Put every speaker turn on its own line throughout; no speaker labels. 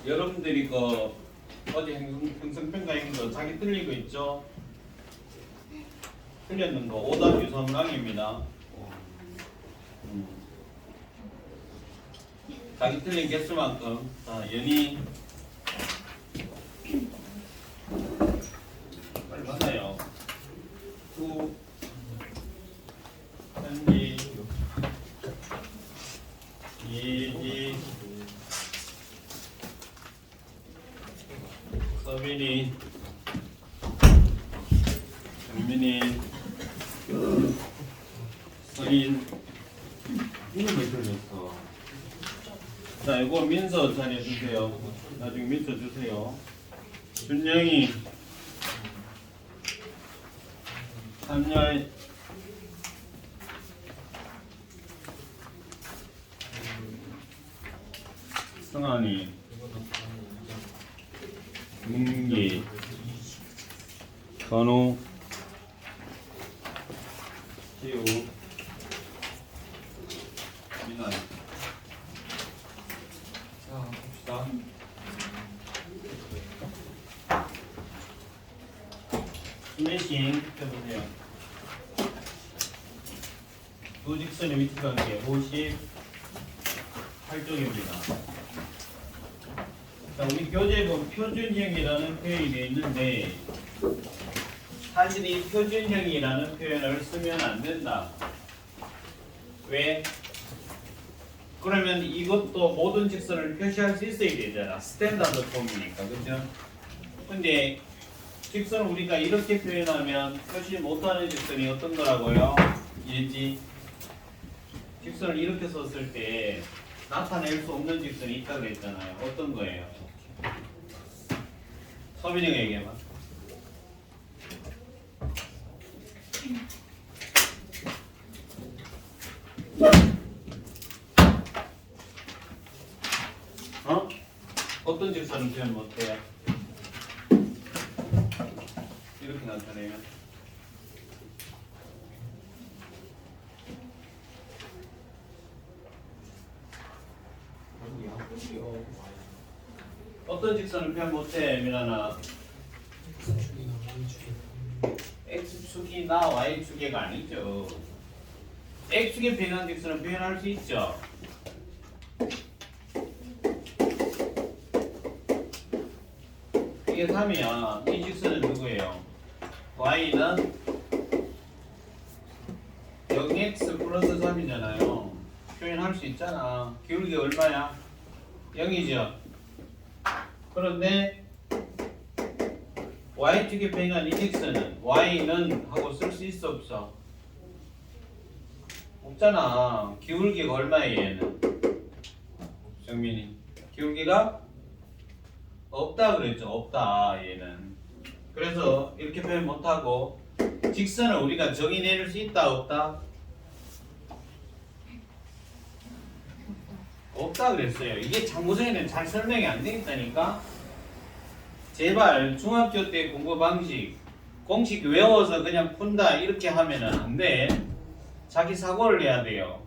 여러분들이 어제 행성평가인 거 자기 틀린 거 있죠? 틀렸는 거 오답 유선랑입니다. 자기 틀린 개수만큼. 자, 연이 얼마나요? 9 현지 2지 서빈이 정민이 서인 이거 왜 틀렸어? 자, 이거 민서 자리에 주세요. 나중에 민서 주세요. 준영이 삼열 승환이 민기 건우 지우 민아. 자, 봅시다. 스매싱 해보세요. 두 직선의 위치 관계 58쪽입니다. 자, 우리 교재본 표준형이라는 표현이 되어 있는데 사실 이 표준형이라는 표현을 쓰면 안 된다. 왜? 그러면 이것도 모든 직선을 표시할 수 있어야 되잖아. 스탠다드 폼이니까. 그죠? 근데 직선을 우리가 이렇게 표현하면 표시 못하는 직선이 어떤 거라고요? 예지? 직선을 이렇게 썼을 때 나타낼 수 없는 직선이 있다고 했잖아요. 어떤 거예요? 서빈이가 얘기해봐. 어? 어떤 직선은 표현 못해요? 이렇게 나타내면 어떤 직선을 표현 못해, 미란아? X축이나 Y축이가 아니죠. X축에 변한 직선은 표현할 수 있죠. 이게 3이야. 이 직선은 누구예요? Y는 0x 플러스 3이잖아요. 표현할 수 있잖아. 기울기 얼마야? 0이죠. 그런데 Y축에 변한 이 직선은 Y는 하고 쓸 수 있어 없어? 없잖아. 기울기가 얼마야 얘는? 정민이 기울기가 없다 그랬죠. 없다 얘는. 그래서 이렇게 표현 못하고 직선을 우리가 정의내릴 수 있다 없다? 없다 그랬어요. 이게 참고생에는 잘 설명이 안 되겠다니까. 제발 중학교 때 공부 방식 공식 외워서 그냥 푼다 이렇게 하면은 안 돼. 자기 사고를 내야 돼요.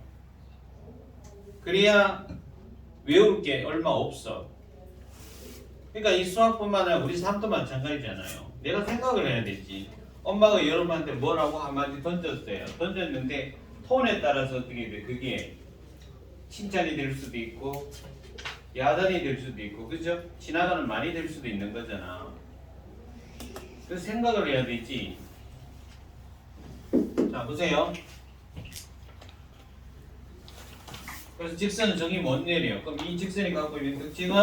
그래야 외울 게 얼마 없어. 그러니까 이 수학뿐만 아니라 우리 삶도 마찬가지잖아요. 내가 생각을 해야 되지. 엄마가 여러분한테 뭐라고 한마디 던졌어요. 던졌는데 톤에 따라서 어떻게 돼? 그게 칭찬이 될 수도 있고 야단이 될 수도 있고, 그죠? 지나가는 말이 될 수도 있는 거잖아. 그래서 생각을 해야 되지. 자, 보세요. 그래서 직선은 정의 못 내려요. 그럼 이 직선이 갖고 있는 특징은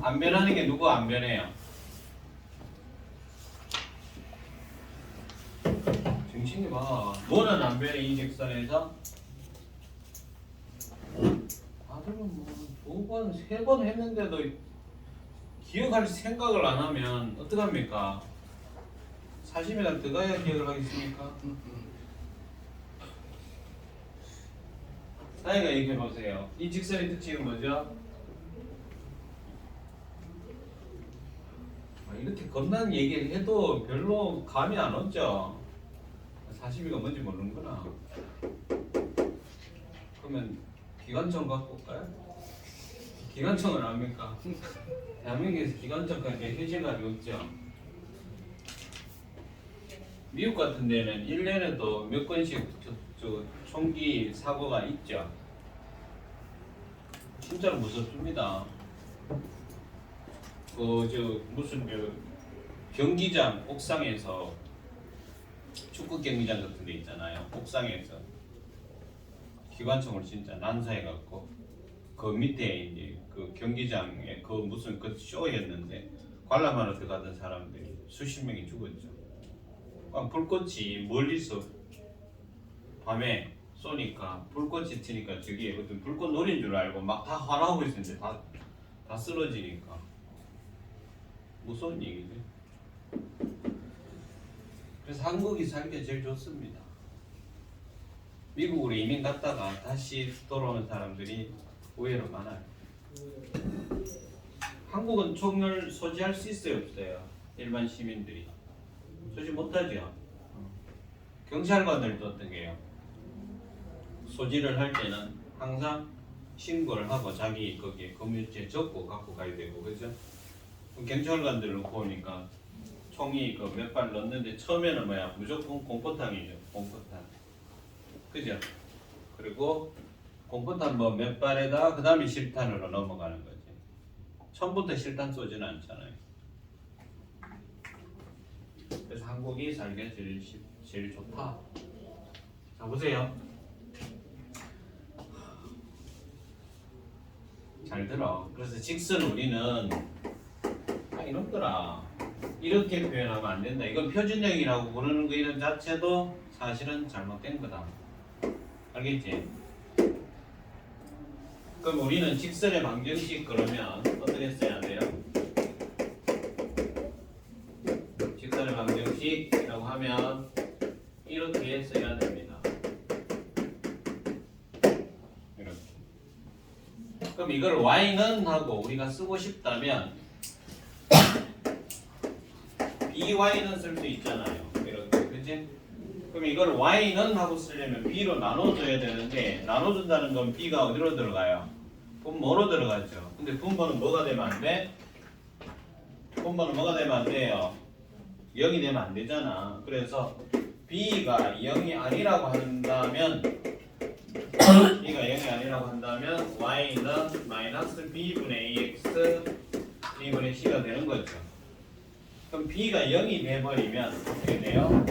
안 변하는 게 누구 안 변해요? 정신이 봐. 뭐는 안 변해 이 직선에서? 아들은 뭐 2번, 3번 했는데도 기억할 생각을 안 하면 어떡합니까? 40m 들어가야 기억을 하겠습니까? 사이가 얘기해 보세요. 이 직선의 특징은 뭐죠? 이렇게 겁나는 얘기를 해도 별로 감이 안 오죠? 40이가 뭔지 모르는구나. 그러면 기관총 갖고 올까요? 기관총을 합니까? 대한민국에서 기관총까지 휴지가 없죠. 미국 같은 데는 1년에도 몇 건씩 총기 사고가 있죠. 진짜로 무섭습니다. 무슨 경기장 옥상에서 축구 경기장 같은 데 있잖아요. 옥상에서 기관총을 진짜 난사해 갖고 그 밑에 이제 그 경기장에 그 무슨 그 쇼였는데 관람하러 들어가던 사람들이 수십 명이 죽었죠. 불꽃이 멀리서 밤에 쏘니까 불꽃이 튀니까 저기 어떤 불꽃 노린 줄 알고 막 다 화나고 있었는데 다 쓰러지니까 무서운 얘기죠. 그래서 한국이 살기가 제일 좋습니다. 미국으로 이민 갔다가 다시 돌아오는 사람들이 의외로 많아요. 한국은 총을 소지할 수 있어요, 없어요? 일반 시민들이 소지 못하죠. 경찰관들도 어떻게 해요? 소지를 할 때는 항상 신고를 하고 자기 거기에 검유죄 적고 갖고 가야 되고, 그죠? 경찰관들을 보니까 총이 그 몇 발 넣는데 처음에는 무조건 공포탄이죠. 공포탄, 그죠? 그리고 공포탄 몇 발에다 그 다음에 실탄으로 넘어가는 거지. 처음부터 실탄 쏘지는 않잖아요. 그래서 한국이 살기가 제일 좋다. 자, 보세요. 잘 들어. 그래서 직선 우리는 이렇더라. 이렇게 표현하면 안 된다. 이건 표준형이라고 부르는 거 이런 자체도 사실은 잘못된 거다. 알겠지? 그럼 우리는 직선의 방정식 그러면 어떻게 써야 돼요? 직선의 방정식이라고 하면 이렇게 써야 됩니다. 이렇게. 그럼 이걸 y는 하고 우리가 쓰고 싶다면 by는 쓸 수 있잖아요. 이렇게, 그치? 그럼 이걸 y는 하고 쓰려면 b로 나눠줘야 되는데, 나눠준다는 건 b가 어디로 들어가요? 분모로 들어가죠. 근데 분모는 뭐가 되면 안 돼? 분모는 뭐가 되면 안 돼요? 0이 되면 안 되잖아. 그래서 b가 0이 아니라고 한다면, b가 0이 아니라고 한다면 y는 마이너스 b분의 ax b분의 c가 되는 거죠. 그럼 b가 0이 돼버리면 어떻게 돼요?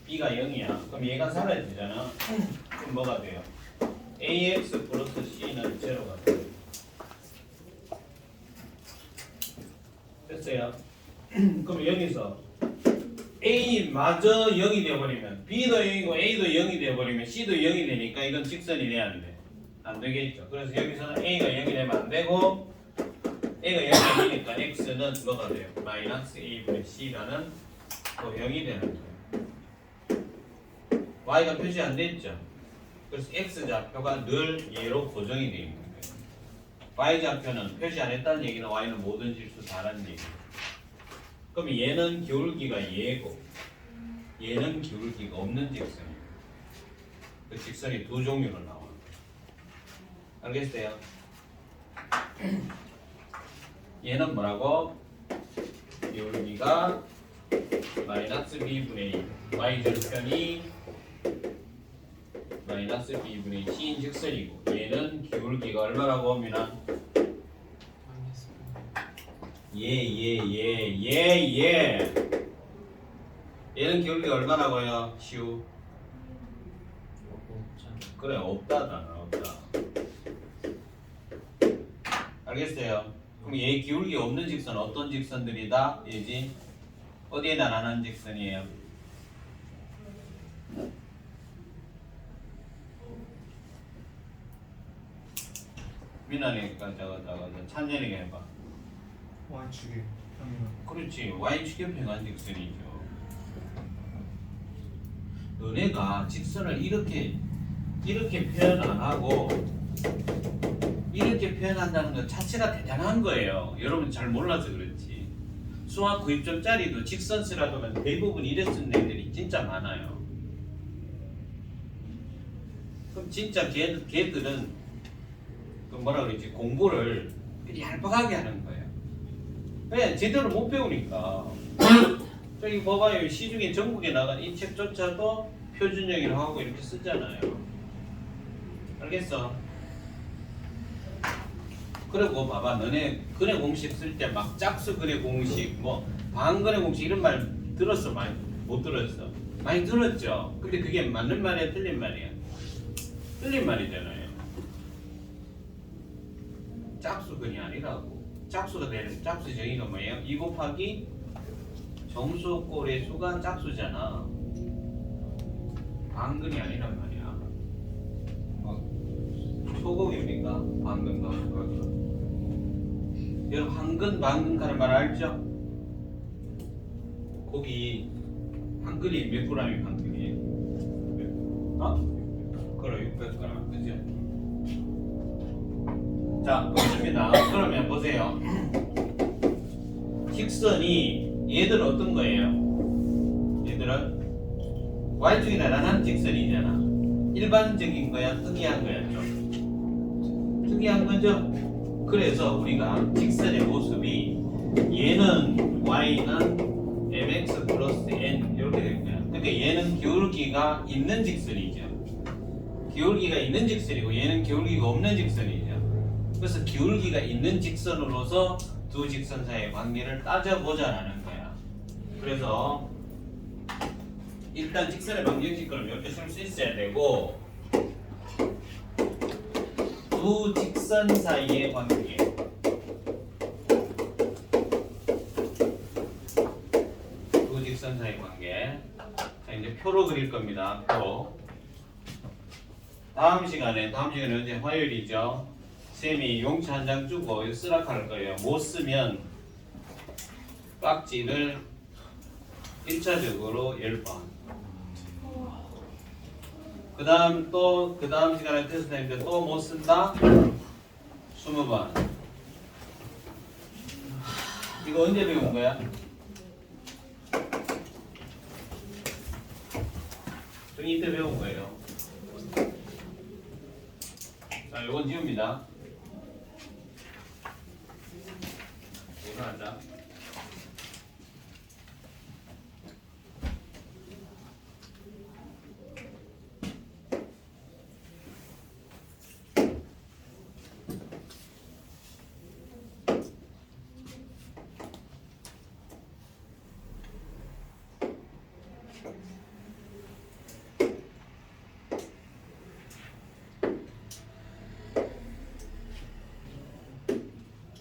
b가 0이야. 그럼 얘가 사라지잖아. 그럼 뭐가 돼요? ax 플러스 c는 제로가 돼요. 됐어요? 그럼 여기서 a마저 0이 돼버리면 b도 0이고 a도 0이 돼버리면 c도 0이 되니까 이건 직선이 돼야 안 돼? 안 되겠죠. 그래서 여기서는 a가 0이 되면 안 되고, a가 0이 아니니까 x는 뭐가 돼요? 마이너스 a분의 c라는 또 0이 되는 거예요. y가 표시 안 됐죠? 그래서 x좌표가 늘 얘로 고정이 되어 있는 거예요. y좌표는 표시 안 했다는 얘기는 y는 모든 실수 다라는 얘기예요. 그럼 얘는 기울기가 얘고 얘는 기울기가 없는 직선이에요. 그 직선이 두 종류로 나와요. 알겠어요? 얘는 뭐라고? 기울기가 마이너스 b분의 2, y절편이 마이너스 b분의 c인 직선이고, 얘는 기울기가 얼마라고 하면 얘는 기울기가 얼마라고요? 시우? 그래, 없다잖아. 없다. 알겠어요? 그럼 얘 기울기 없는 직선 어떤 직선들이다? 얘지? 어디에 나타나는 직선이에요? 민환이니까 저거 찬열이가 해봐.
Y축에 평면.
그렇지. Y축에 평한 직선이죠. 너네가 직선을 이렇게 표현 안 하고 이렇게 표현한다는 것 자체가 대단한 거예요. 여러분 잘 몰라서 그렇지. 수학 9점짜리도 직선 쓰라고 하면 대부분 이래 쓰는 애들이 진짜 많아요. 그럼 진짜 걔들은 그 뭐라 그러지 공부를 얄팍하게 하는 거예요. 그냥 제대로 못 배우니까. 저기 봐봐요. 시중에 전국에 나간 이 책조차도 표준형이라고 하고 이렇게 쓰잖아요. 알겠어? 그리고 봐봐, 너네 근해 공식 쓸 때 막 짝수 근해 공식, 뭐 반근해 공식 이런 말 들었어? 많이 못 들었어? 많이 들었죠? 근데 그게 맞는 말이야, 틀린 말이야? 틀린 말이잖아요. 짝수근이 아니라고. 짝수가 되는 짝수 정의가 뭐예요? 2 곱하기 정수꼴의 수가 짝수잖아. 반근이 아니란 말이야. 소고기입니까? 반근과 수가. 여러분 한근 반근 하는 말 알죠? 고기 한 근이 몇 g이 반근이에요? 그럼 600g 그죠? 자 보겠습니다. 그러면 보세요. 직선이 얘들은 어떤 거예요? 얘들은 y축이 나란한 직선이잖아. 일반적인 거야? 특이한 거야? 좀 특이한 거죠? 그래서 우리가 직선의 모습이 얘는 y는 mx 플러스 n 이렇게 될 거야. 그러니까 얘는 기울기가 있는 직선이죠. 기울기가 있는 직선이고 얘는 기울기가 없는 직선이죠. 그래서 기울기가 있는 직선으로서 두 직선 사이의 관계를 따져보자라는 거야. 그래서 일단 직선의 방정식을 이렇게 쓸 수 있어야 되고 두 직선 사이의 관계 두 직선 사이의 관계 자 이제 표로 그릴 겁니다. 표 다음 시간에 언제 화요일이죠? 쌤이 용지 한 장 주고 이거 쓰라 할 거예요. 못 쓰면 깍지를 1차적으로 10번 그 다음 시간에 테스트 했는데 또 못 쓴다? 20번 이거 언제 배운 거야? 중2 때 배운 거예요. 자, 이건 지웁니다. 이거 하자.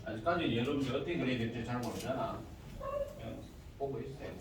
아직까지 여러분들 어떻게 그려야 될지 잘 모르잖아. 그냥 보고 있어요.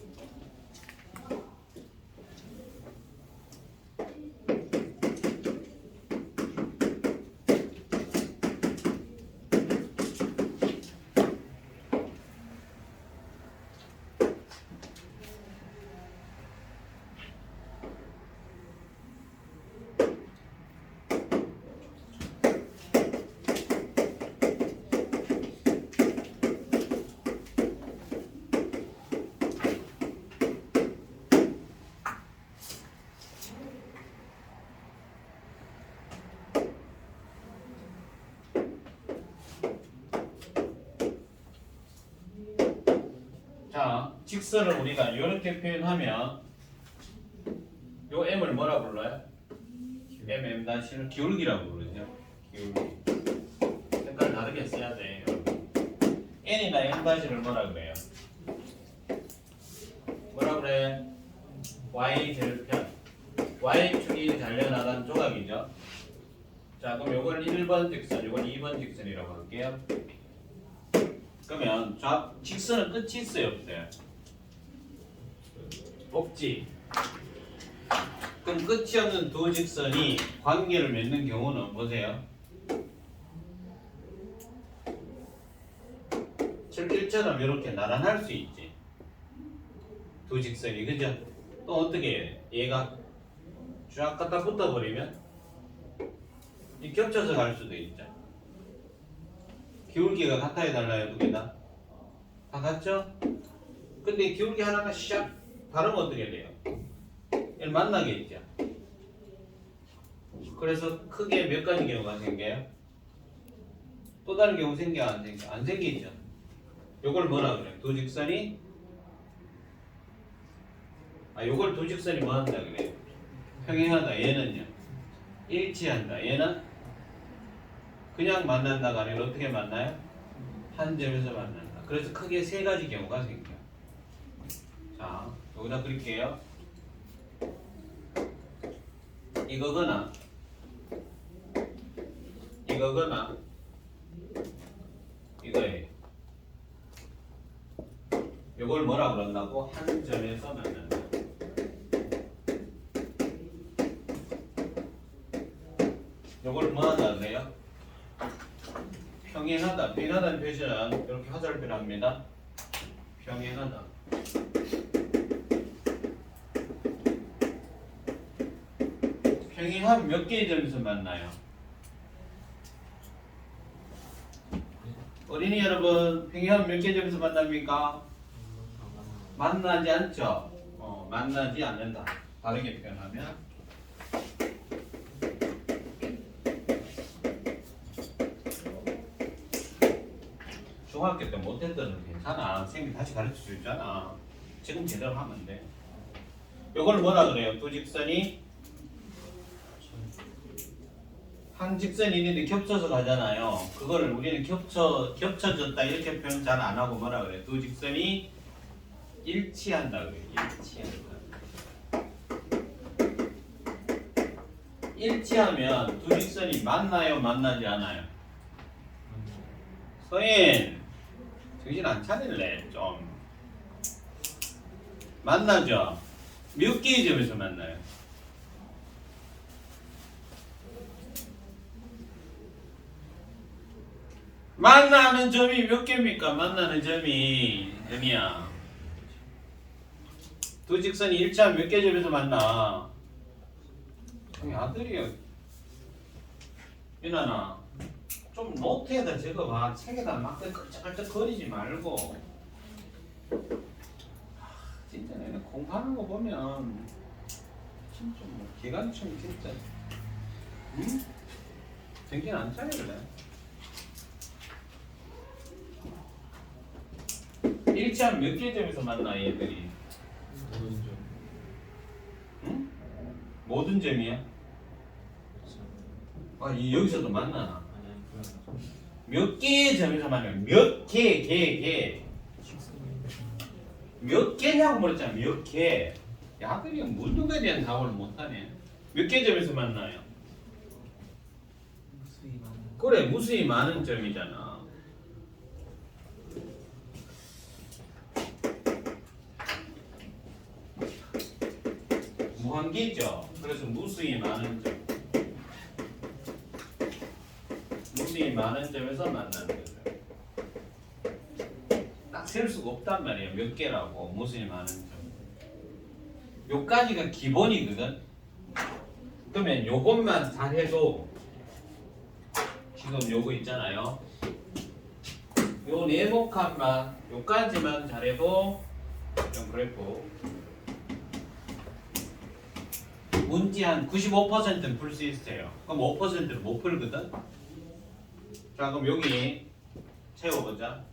자, 직선을 우리가 이렇게 표현하면 요 m을 뭐라 불러요? m'-를 기울기라고 부르죠. 기울기. 색깔 다르게 써야 돼. n이나 m'-를 뭐라 그래요? 뭐라 그래? y절편. y축이 달려나간 조각이죠. 자, 그럼 요걸 1번 직선, 요걸 2번 직선이라고 할게요. 그러면 직선은 끝이 있어요, 없어요? 없지. 그럼 끝이 없는 두 직선이 관계를 맺는 경우는 보세요. 철길처럼 이렇게 나란할 수 있지. 두 직선이 그죠? 또 어떻게 해? 얘가 쫙 갖다 붙어버리면 이 겹쳐서 갈 수도 있죠. 기울기가 같아야 달라요, 두 개 다? 다 같죠? 근데 기울기 하나가 샥 다르면 어떻게 돼요? 얘를 만나겠죠. 그래서 크게 몇 가지 경우가 생겨요? 또 다른 경우 생겨 안 생겨? 안 생기죠. 요걸 뭐라 그래? 두 직선이 요걸 두 직선이 뭐 한다 그래? 평행하다. 얘는요. 일치한다. 얘는 그냥 만난다가 아니라 어떻게 만나요? 한 점에서 만난다. 그래서 크게 세 가지 경우가 생겨. 자, 여기다 그릴게요. 이거거나 이거예요. 요걸 뭐라 그런다고? 한 점에서 만난다. 요걸 뭐 하다 그래요? 평행하다. 평행하다는 표시는 이렇게 화살표를 합니다. 평행하다. 평행하면 몇 개의 점에서 만나요? 어린이 여러분, 평행하면 몇 개의 점에서 만납니까? 만나지 않죠? 만나지 않는다. 다르게 표현하면 중학교 때 못했던 건 괜찮아. 선생님이 다시 가르쳐 주잖아. 지금 제대로 하면 돼. 요걸 뭐라 그래요? 두 직선이 한 직선이 있는데 겹쳐서 가잖아요. 그거를 우리는 겹쳐졌다 이렇게 표현 잘 안 하고 뭐라 그래? 두 직선이 일치한다 그래. 일치한다. 일치하면 두 직선이 만나요, 만나지 않아요? 서인 정신 안 차릴래 좀. 만나죠. 몇 개의 점에서 만나요? 만나는 점이 몇 개입니까? 만나는 점이 연이야. 두 직선이 일치하면 몇 개 점에서 만나? 우리 아들이요. 민아나 좀 노트에다 적어봐. 책에다 막 끌적끌적 거리지 말고. 진짜 내가 공부하는 거 보면 진짜 뭐 기관총 진짜. 응? 정신 안 차릴래? 일치하면 몇 개 점에서 만나 얘들이?
모든 점.
응? 모든 점이야? 여기서도 만나나? 몇 개의 점에서 만나요? 몇 개. 몇 개냐고 물었잖아. 몇 개. 야들이 물등에 대한 답을 못하네. 몇 개 점에서 만나요? 그래, 무수히 많은 점이잖아. 무한계죠. 그래서 무수히 많은 점. 무수히 많은 점에서 만나는 거죠. 딱 셀 수가 없단 말이에요. 몇 개라고. 무수히 많은 점. 요까지가 기본이거든. 그러면 요것만 잘해도 지금 요거 있잖아요. 요 네모칸만 요까지만 잘해도 좀 그래프 문제 한 95%는 풀 수 있어요. 그럼 5%는 못 풀거든. 자, 그럼 여기 채워보자.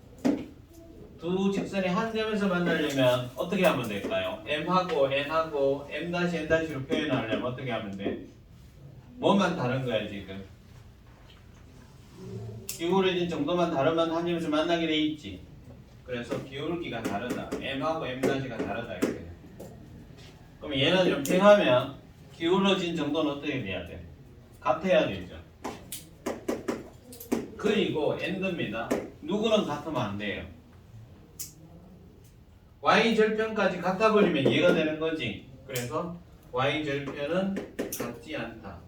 두 직선이 한 점에서 만나려면 어떻게 하면 될까요? M하고 N하고 M-N-로 표현하려면 어떻게 하면 돼? 뭐만 다른 거야 지금? 기울어진 정도만 다르면 한 점에서 만나게 돼 있지. 그래서 기울기가 다르다. M하고 M-가 다르다 이렇게. 그럼 얘는 이렇게 하면 기울어진 정도는 어떻게 돼야 돼? 같아야 되죠. 그리고 엔드입니다. 누구는 같으면 안 돼요. y절편까지 같아 버리면 얘가 되는 거지. 그래서 y절편은 같지 않다.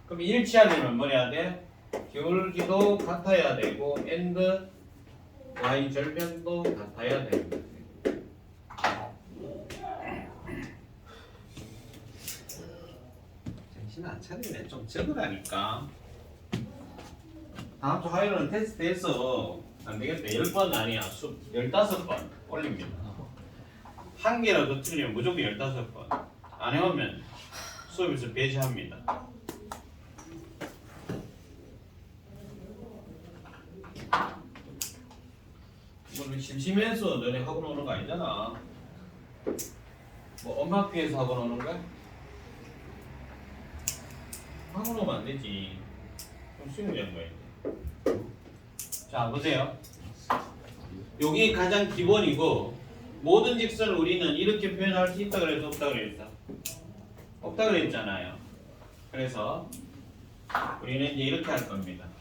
그럼 일치하려면 뭐 해야 돼? 기울기도 같아야 되고 엔드 y절편도 같아야 되는 거지. 정신 안 차리네. 좀 적으라니까. 다음 주 화요일은 테스트해서 안 되겠다. 10번 아니야. 15번 올립니다. 한 개라도 틀리면 무조건 15번. 안 해오면 수업에서 배제합니다. 심심해서 너네 학원 오는 거 아니잖아. 뭐 엄마 피해서 학원 오는 거야? 학원 오면 안 되지. 좀 쉬는 거야. 자 보세요. 여기 가장 기본이고 모든 직선을 우리는 이렇게 표현할 수 있다 그래서 없다 그랬어. 없다 그랬잖아요. 그래서 우리는 이제 이렇게 할 겁니다.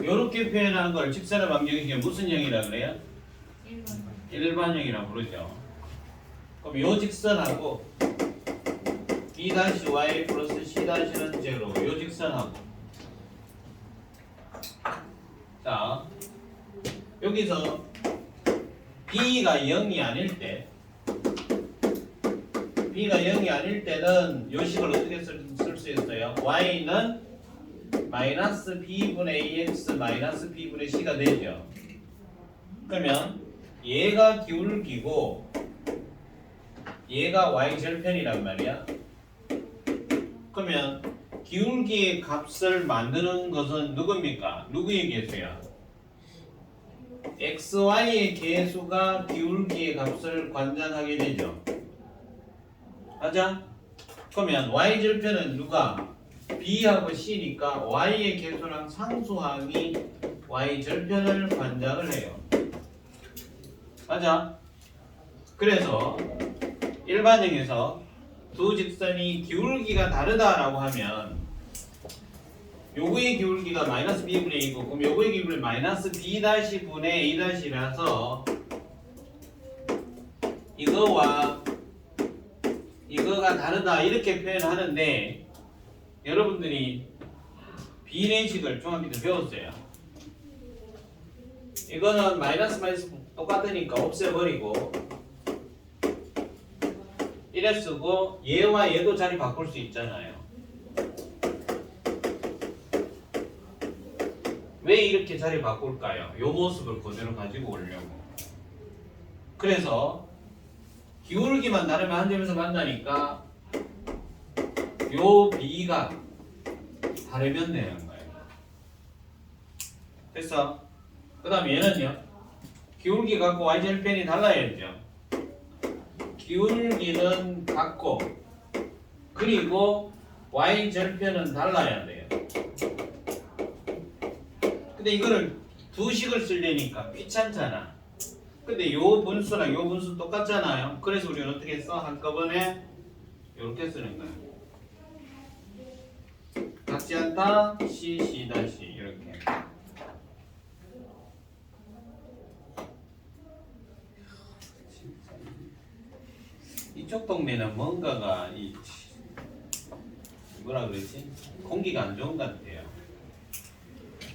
이렇게 표현하는 걸 직선의 방정식이 무슨 형이라 그래요? 일반형이라고 부르죠. 그럼 요 직선하고 b-y 플러스 c-는 제로 요 직선하고 자 여기서 b가 0이 아닐 때 b가 0이 아닐 때는 요 식을 어떻게 쓸 수 있어요? y는 마이너스 b분의 ax 마이너스 b분의 c가 되죠. 그러면 얘가 기울기고 얘가 y절편이란 말이야. 그러면 기울기의 값을 만드는 것은 누굽니까? 누구의 개수야? xy의 개수가 기울기의 값을 관장하게 되죠. 맞아? 그러면 y절편은 누가? b하고 c니까 y의 개수랑 상수항이 y절편을 관장을 해요. 맞아? 그래서 일반형에서 두 직선이 기울기가 다르다라고 하면 요거의 기울기가 마이너스 b분의 a고 그럼 요거의 기울기는 마이너스 b 분의 a-라서 이거와 이거가 다르다 이렇게 표현하는데 여러분들이 비례식을 중학교 때 배웠어요. 이거는 마이너스 똑같으니까 없애버리고 이래 쓰고 얘와 얘도 자리 바꿀 수 있잖아요. 왜 이렇게 자리 바꿀까요? 요 모습을 그대로 가지고 오려고. 그래서 기울기만 다르면 한 점에서 만나니까 요 b가 다르면 되는 거예요. 됐어? 그 다음 얘는요. 기울기 갖고 y절편이 달라야죠. 기울기는 같고 그리고 y절편은 달라야 돼요. 근데 이거를 두 식을 쓰려니까 귀찮잖아. 근데 요 분수랑 요 분수 똑같잖아요. 그래서 우리는 어떻게 써? 한꺼번에 이렇게 쓰는 거야. 같지 않다 c 이렇게. 이쪽 동네는 뭔가가 뭐라 그러지? 공기가 안 좋은 것 같아요.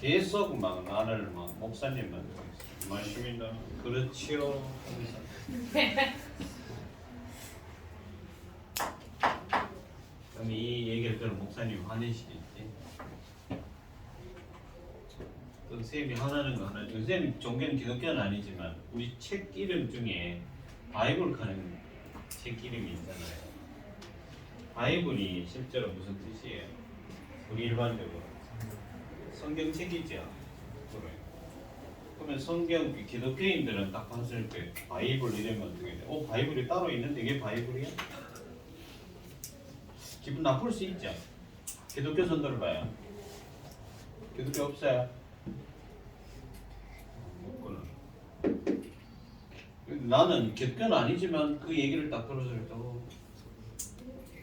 계속 막 나를 막 목사님은 말씀입니다. 그렇지요. 그럼 이 얘기를 들은 목사님 화내시겠지. 또 선생님이 화나는 거 하나. 선생님 종교는 기독교는 아니지만 우리 책 이름 중에 바이블 하는 책 이름이 있잖아요. 바이블이 실제로 무슨 뜻이에요? 우리 일반적으로 성경책이죠. 그러면 성경 기독교인들은 딱 봤을 때 바이블 이러면 어떻게 돼? 바이블이 따로 있는데 이게 바이블이야? 기분 나쁠 수 있죠. 기독교 손들어 봐요. 기독교 없어요? 없구나. 나는 기독교는 아니지만 그 얘기를 딱 들었을 때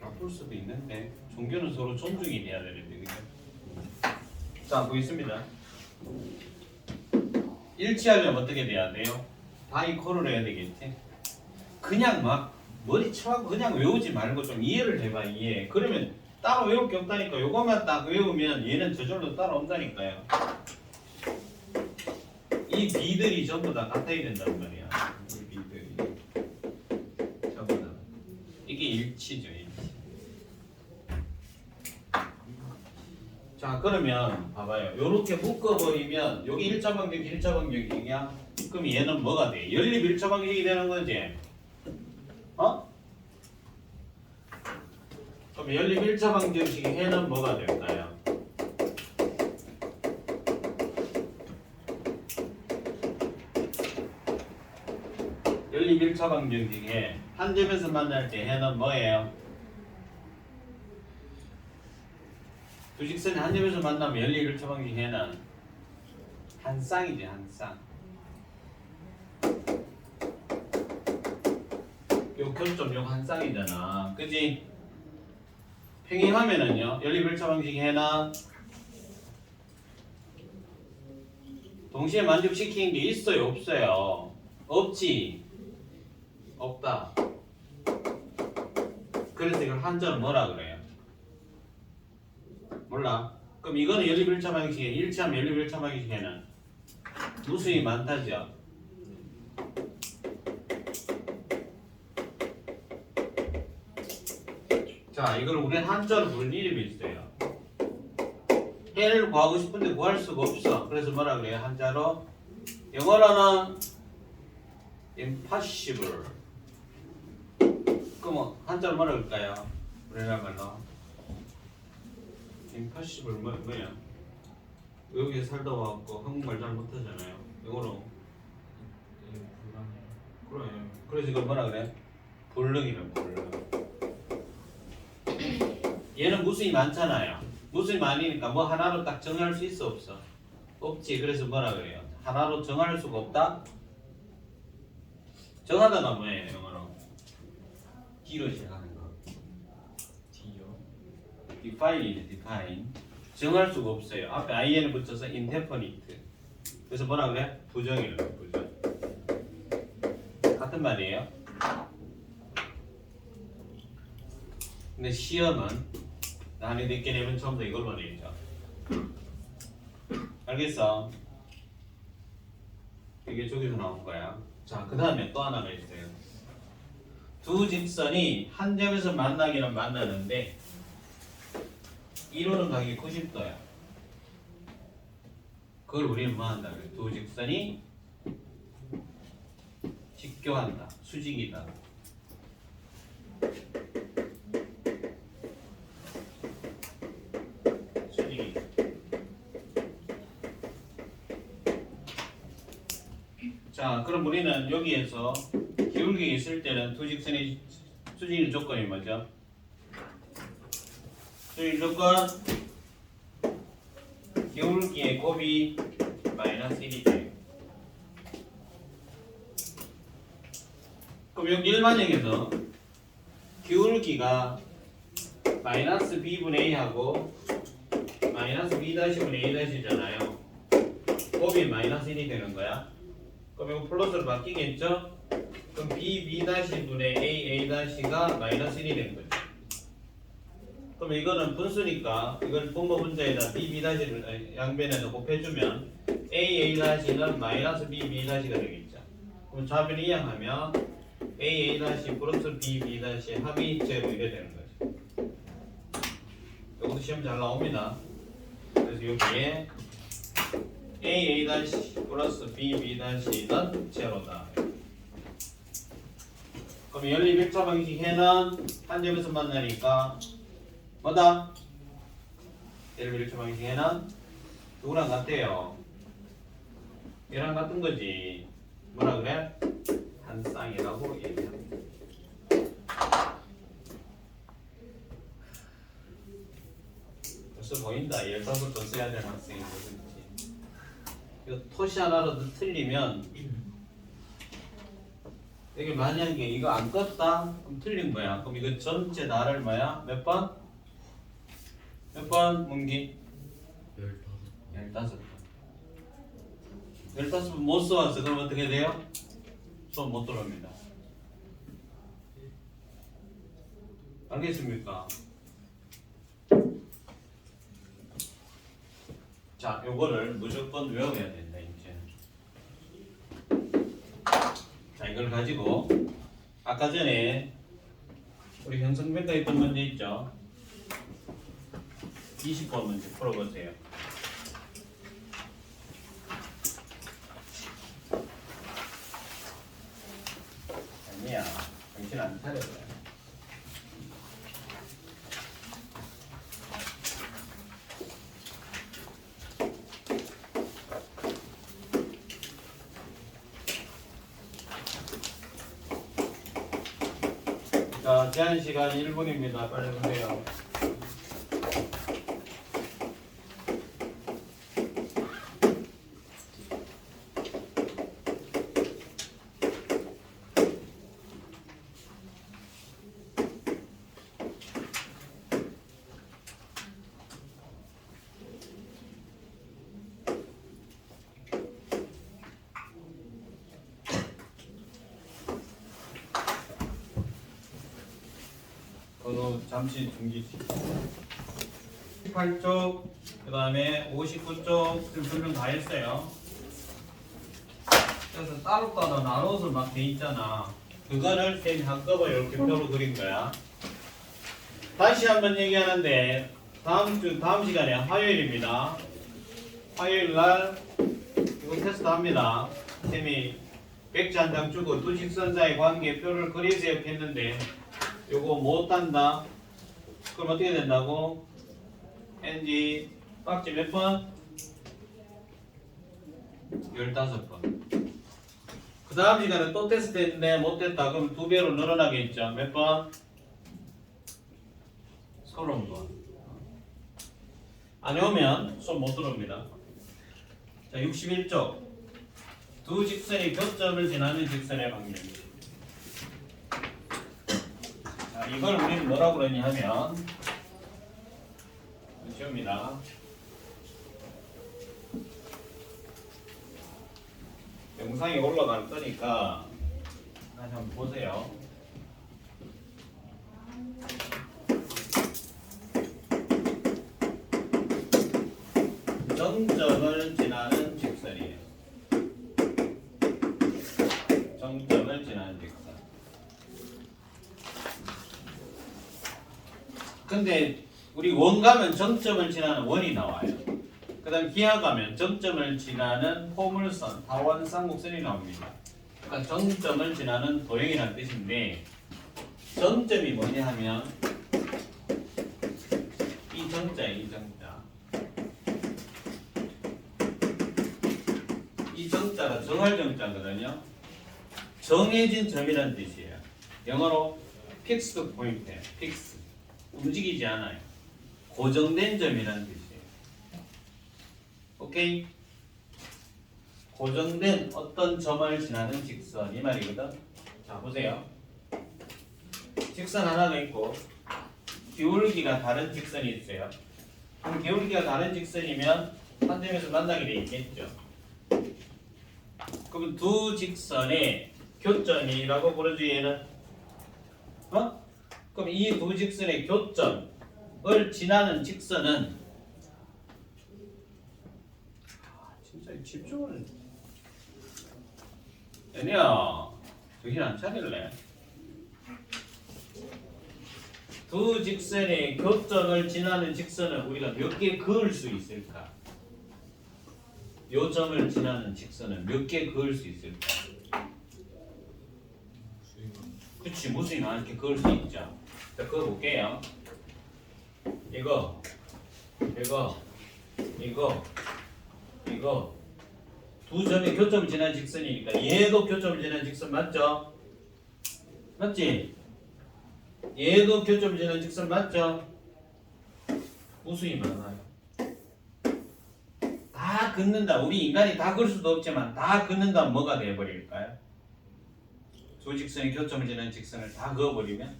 나쁠 수도 있는데 종교는 서로 존중이 돼야 되는데 그죠? 자 보겠습니다. 일치하려면 어떻게 돼야 돼요? 바이콜을 해야 되겠지. 그냥 막 머리 쳐하고 그냥 외우지 말고 좀 이해를 해봐. 이해. 그러면 따로 외울 게 없다니까. 요것만 딱 외우면 얘는 저절로 따라온다니까요. 이 B들이 전부 다 같아야 된단 말이야. 이 B들이 전부 다. 이게 일치죠. 일치. 자 그러면 봐봐요. 요렇게 묶어버리면 여기 일자방정식 일자방정식이야. 그럼 얘는 뭐가 돼? 연립 일자방정식이 되는 거지. 그럼 연립 일자방정식의 해는 뭐가 될까요? 연립일차방정식에 한 점에서 만날 때 해는 뭐예요? 두 직선이 한 점에서 만나면 연립일차방정식 해는 한 쌍이지, 한 쌍. 요 결점 요거 한 쌍이잖아, 그지? 평행하면은요 연립일차방정식 해는 동시에 만족시키는 게 있어요, 없어요? 없지. 없다. 그래서 이걸 한자로 뭐라 그래요? 몰라. 그럼 이거는 연립일차방정식에 일치하면 연립일차방정식에는 무수히 많다죠. 자, 이걸 우리는 한자로 부르는 이름이 있어요. 해를 구하고 싶은데 구할 수가 없어. 그래서 뭐라 그래요? 한자로. 영어로는 impossible. 그럼 한자로 뭐라 그럴까요? 우리나라 말로 impossible 뭐야? 외국에 살다 와갖고 한국말 잘 못하잖아요. 영어로. 그래. 그래서 이걸 뭐라 그래? 불능이란 불능. 얘는 무수히 많잖아요. 무수히 많으니까 뭐 하나로 딱 정할 수 있어, 없어? 없지. 그래서 뭐라 그래요? 하나로 정할 수가 없다? 정하다가 뭐예요, 영어로? D로 시작하는 거.
D요.
define이죠, define. 정할 수가 없어요. 앞에 in을 붙여서 indefinite. 그래서 뭐라 그래? 부정이라고, 부정. 같은 말이에요. 근데 시험은 난이도 있게 내면 처음부터 이걸로 내죠. 알겠어? 이게 저기서 나온 거야. 자, 그 다음에 또 하나가 있어요. 두 직선이 한 점에서 만나기는 만나는데 이루는 각이 90도야. 그걸 우리는 뭐 한다 그래? 두 직선이 직교한다. 수직이다. 수직이. 자, 그럼 우리는 여기에서 기울기 있을 때는 두 직선이 수직인 조건이 뭐죠? 수직 조건 기울기의 곱이 마이너스 1이 돼요. 그럼 여기 일반형에서 기울기가 마이너스 b분의 a하고 마이너스 b 분의 a-잖아요. 곱이 마이너스 1이 되는 거야. 그럼 이거 플러스로 바뀌겠죠? 그럼 b-분의 a-가 마이너스 1이 되는 거죠. 그럼 이거는 분수니까 이걸 분모 분자에다 b-를 양변에다 곱해주면 a-는 마이너스 b-가 되겠죠. 그럼 좌변을 이항하면 a 플러스 b 합이 제로 이래 되는 거죠. 이것도 시험 잘 나옵니다. 그래서 여기에 a 플러스 b 는 제로다. 그럼 연립일차방정식 해는 한 점에서 만나니까 뭐다? 연립일차방정식 해는 누구랑 같아요? 얘랑 같은 거지. 뭐라 그래? 한 쌍이라고 얘기합니다. 벌써 보인다. 15번 써야 될 학생이 누군지. 이거 토시 하나라도 틀리면 이게 만약에 이거 안 껐다? 그럼 틀린 거야. 그럼 이거 전체 나를 뭐야? 몇 번? 몇 번? 문기? 15번. 15번 못 써왔어. 그럼 어떻게 돼요? 수업 못 들어옵니다. 알겠습니까? 자, 요거를 무조건 외워야 된다, 이제는. 자, 이걸 가지고 아까 전에 우리 형성평가 했던 문제 있죠? 20번 문제 풀어보세요. 아니야, 정신 안 차려요. 자, 제한 시간 1분입니다. 빨리 보세요. 잠시 중지시켜. 18쪽, 그 다음에 59쪽 분명 다 했어요. 그래서 따로따로 나눠서 막 돼 있잖아. 그거를 쌤이 한꺼번에 이렇게 표로 그린 거야. 다시 한번 얘기하는데 다음 시간에 화요일입니다. 화요일 날 이거 테스트 합니다. 쌤이 백지 한 장 주고 두 직선자의 관계 표를 그리세요 했는데 요거 못한다. 그럼 어떻게 된다고? NG 빡지 몇 번? 15번. 그 다음 시간에 또 테스트 했는데 못했다. 그럼 2배로 늘어나겠죠. 몇 번? 30번. 안 오면 손 못 들어옵니다. 자, 61쪽. 두 직선이 교점을 지나는 직선의 방면. 자, 이걸 우리는 뭐라고 그러냐 하면 쉬웁니다. 영상이 올라갈 거니까 다시 한번 보세요. 정점을 지나는 직선이에요. 정점을 지나는 직선. 근데 우리 원 가면 정점을 지나는 원이 나와요. 그 다음 기하 가면 정점을 지나는 포물선, 다원, 쌍곡선이 나옵니다. 그러니까 정점을 지나는 도형이라는 뜻인데 정점이 뭐냐 하면 이 정자예요. 이 정자. 이 정자가 정할 정자거든요. 정해진 점이라는 뜻이에요. 영어로 fixed point, fix. 움직이지 않아요. 고정된 점이라는 뜻이에요. 오케이? 고정된 어떤 점을 지나는 직선 이 말이거든. 자 보세요. 직선 하나가 있고 기울기가 다른 직선이 있어요. 그럼 기울기가 다른 직선이면 한 점에서 만나게 돼 있겠죠. 그럼 두 직선의 교점이라고 부르죠. 얘는 그럼 이 두 직선의 교점을 지나는 직선은 진짜 집중을 얘네야 정신 안 차릴래? 두 직선의 교점을 지나는 직선은 우리가 몇 개 그을 수 있을까? 요 점을 지나는 직선은 몇 개 그을 수 있을까? 그치, 무수히 많게 그을 수 있죠. 자, 그거 볼게요. 이거 두 점의 교점을 지나는 직선이니까 얘도 교점을 지나는 직선 맞죠? 맞지? 얘도 교점을 지나는 직선 맞죠? 무수히 많아요. 다 긋는다. 우리 인간이 다 그을 수도 없지만 다 긋는다면 뭐가 되어버릴까요? 두 직선의 교점을 지나는 직선을 다 그어버리면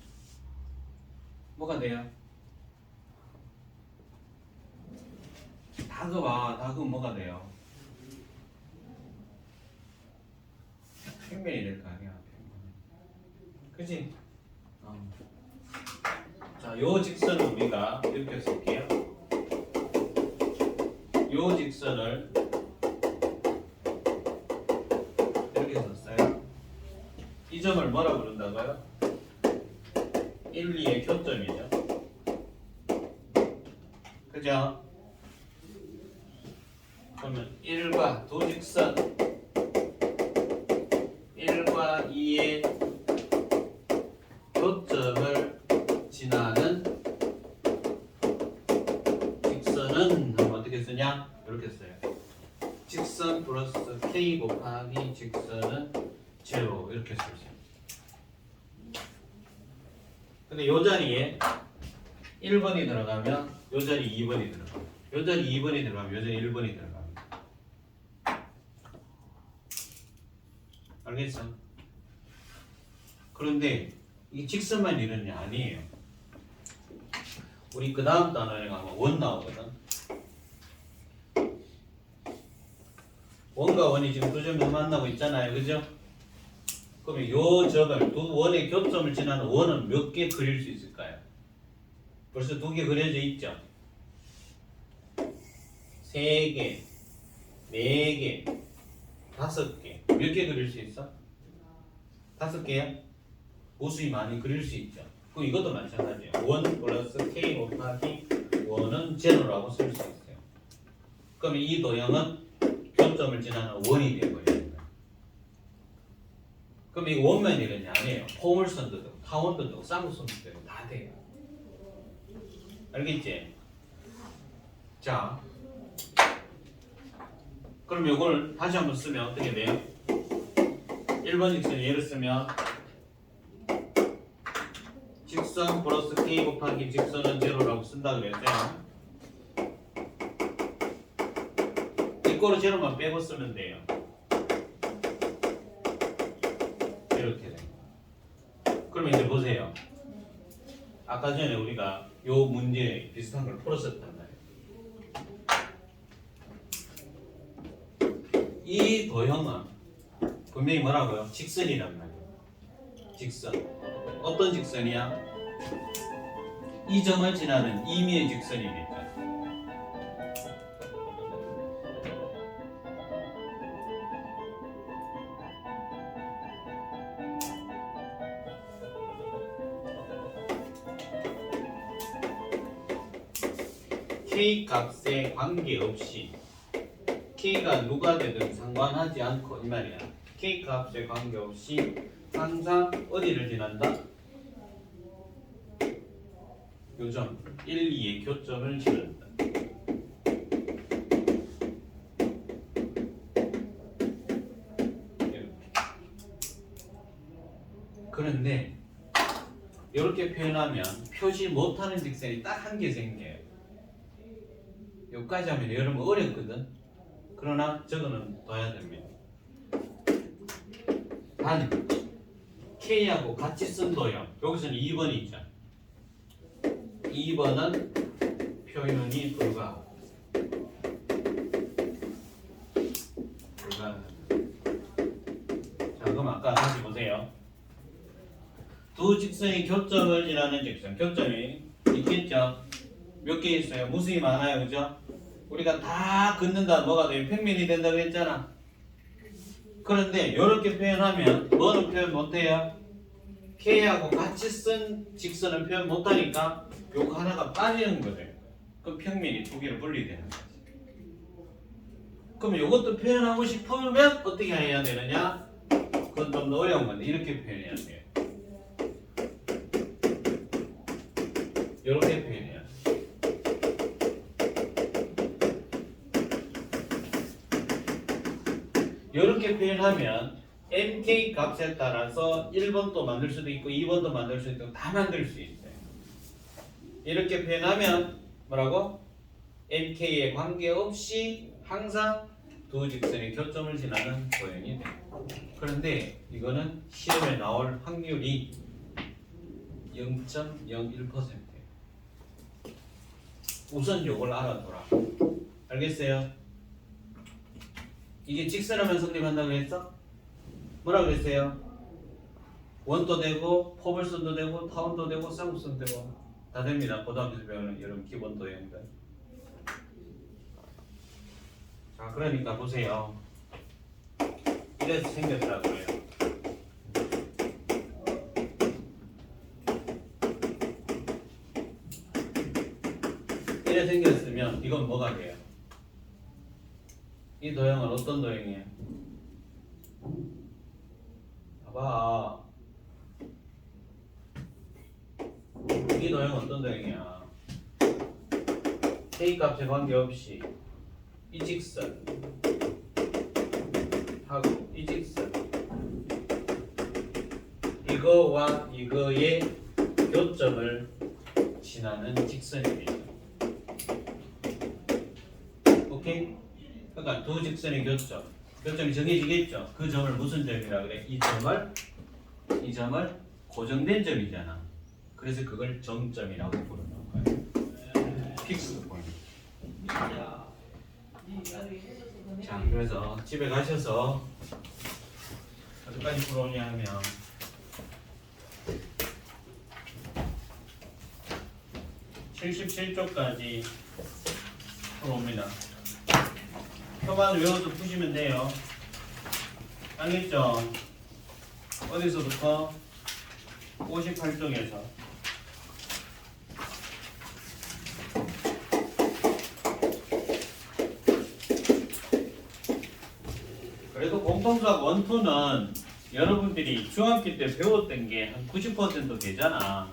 뭐가 돼요? 다 그으면 뭐가 돼요? 평면이 될 거 아니야. 그치? 자, 요 직선을 우리가 이렇게 쓸게요. 요 직선을 이렇게 썼어요. 이 점을 뭐라 부른다고요? 1, 2의 교점이죠. 그죠? 그러면 1과 두 직선 1과 2의 교점을 지나는 직선은 한번 어떻게 쓰냐? 이렇게 써요. 직선 플러스 k 곱하기 직선은 제로 이렇게 쓰죠. 근데 요 자리에 1번이 들어가면 요 자리 2번이 들어가. 요 자리 2번이 들어가면 요 자리 1번이 들어갑니다. 알겠어? 그런데 이 직선만 이러냐? 아니에요. 우리 그 다음 단원에 가면 원 나오거든. 원과 원이 지금 두 점에서 만나고 있잖아요. 그죠? 그러면 요 점을 두 원의 교점을 지나는 원은 몇 개 그릴 수 있을까요? 벌써 2개 그려져 있죠? 3개, 4개, 5개. 몇 개 그릴 수 있어? 5개야? 무수히 많이 그릴 수 있죠. 그럼 이것도 마찬가지예요. 1 플러스 k 곱하기 1은 제로라고 쓸 수 있어요. 그러면 이 도형은 교점을 지나는 원이 되어버려요. 그럼 이거 원만 이러냐? 아니에요. 포물선도 되고 타원도 되고 쌍수선도 되고 다 돼요. 알겠지? 자, 그럼 이걸 다시 한번 쓰면 어떻게 돼요? 1번 직선 예를 쓰면 직선 플러스 k 곱하기 직선은 제로라고 쓴다 그랬어요. 이거로 제로만 빼고 쓰면 돼요. 이렇게 돼요. 그러면 이제 보세요. 아까 전에 우리가 요 문제 비슷한 걸 풀었었단 말이에요. 이 도형은 분명히 뭐라고요? 직선이란 말이에요. 직선. 어떤 직선이야? 이 점을 지나는 임의의 직선이니까. K 값에 관계없이 K가 누가 되든 상관하지 않고 이 말이야. K 값에 관계없이 항상 어디를 지난다? 요점 1, 2의 교점을 지른다. 이렇게. 그런데 이렇게 표현하면 표시 못하는 직선이 딱 한 개 생겨요. 여기까지 하면 여러분 어렵거든. 그러나 저거는 둬야 됩니다. 단 K하고 같이 쓴 도형. 여기서는 2번이 있죠. 2번은 표현이 불가하다. 자, 그럼 아까 다시 보세요. 두 직선이 교점을 지나는 직선. 교점이 있겠죠? 몇 개 있어요? 무수히 많아요. 그죠? 우리가 다 긋는다 뭐가 돼요? 평면이 된다 그랬잖아. 그런데 이렇게 표현하면 뭐는 표현 못해요? K하고 같이 쓴 직선은 표현 못하니까 요거 하나가 빠지는 거예요. 그럼 평면이 두 개로 분리되는 거지. 그럼 이것도 표현하고 싶으면 어떻게 해야 되느냐? 그건 좀 더 어려운 건데 이렇게 표현해야 돼요. 이렇게 표현해야 돼요. 이렇게 표현하면 MK 값에 따라서 1번도 만들 수도 있고 2번도 만들 수도 있고 다 만들 수 있어요. 이렇게 표현하면 뭐라고? MK에 관계없이 항상 두 직선의 교점을 지나는 도형이 돼요. 그런데 이거는 시험에 나올 확률이 0.01%예요. 우선 이걸 알아둬라. 알겠어요? 이게 직선하면 성립한다고 했어? 뭐라 그랬어요? 원도 되고 포물선도 되고 타원도 되고 쌍수선도 되고 다 됩니다. 고등학교에서 배우는 여러분 기본 도형들. 자, 그러니까 보세요. 이래서 생겼더라고요. 이래 생겼으면 이건 뭐가 돼요? 이 도형은 어떤 도형이에요? 봐봐. 이 도형은 어떤 도형이야? K 값에 관계없이 이 직선 하고 이 직선 이거와 이거의 교점을 지나는 직선입니다. 오케이? 그러니까 두 직선의 교점. 교점이 정해지겠죠? 그 점을 무슨 점이라 그래? 이 점을 고정된 점이잖아. 그래서 그걸 정점이라고 부르는 거예요. 픽스 포인트. 자, 그래서 집에 가셔서 어디까지 풀어오냐 하면 77쪽까지 풀어옵니다. 표만 외워서 푸시면 돼요. 알겠죠? 어디서부터? 58쪽에서. 그래도 공통수학 1, 2는 여러분들이 중학교 때 배웠던 게 한 90% 되잖아.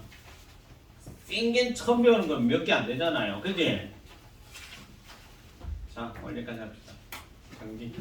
띵겐 처음 배우는 건 몇 개 안 되잖아요. 그지? 자, 원리까지 합시다. 정지.